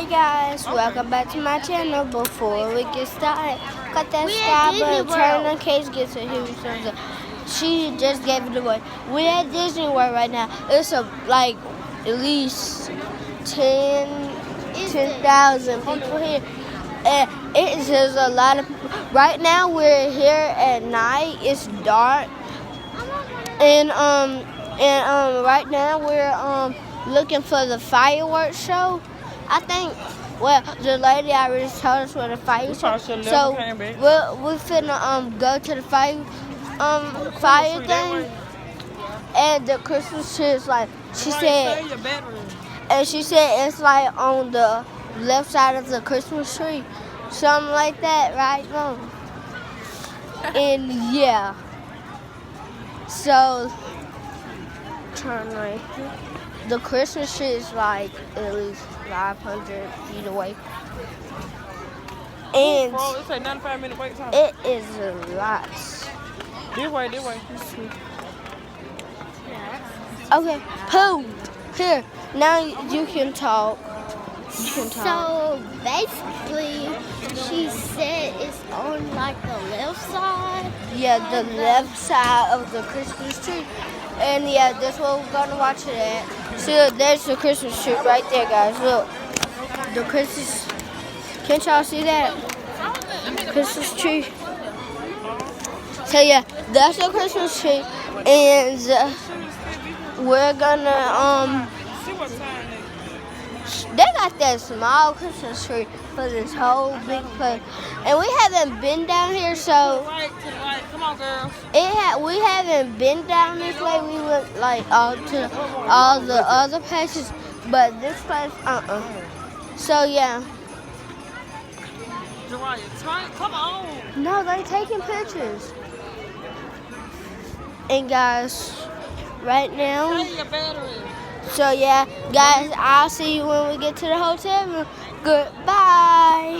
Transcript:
Hi guys, welcome back to my channel. Before we get started, cut that subscribe button, turn on case, get to hear me something. She just gave it away. We're at Disney World right now. It's like at least 10,000 people here. And it is a lot of people. Right now we're here at night. It's dark. And right now we're looking for the fireworks show. I think, well, the lady already told us where the fireworks show. So we're finna go to the fire thing. And the Christmas tree is like, she said it's like on the left side of the Christmas tree. Something like that, right? No. And yeah. So turn right. The Christmas tree is like at least 500 feet away. And bro, it's a 95-minute wait time. It is a lot. This way. Okay, Pooh, here, now you can talk. So basically, she said it's on like the left side. Yeah, the left side of the Christmas tree. And yeah, that's what we're gonna watch it at. See, there's the Christmas tree right there, guys. Look, the Christmas. Can't y'all see that? Christmas tree. So yeah, that's the Christmas tree, and we're gonna They got that small Christmas tree for this whole big place, and we haven't been down here, so Come on, girls. we haven't been down this way. We went like all the other places, but this place, So yeah. Come on. No, they're taking pictures. And guys, right now. Your battery. So yeah, guys, I'll see you when we get to the hotel room. Goodbye.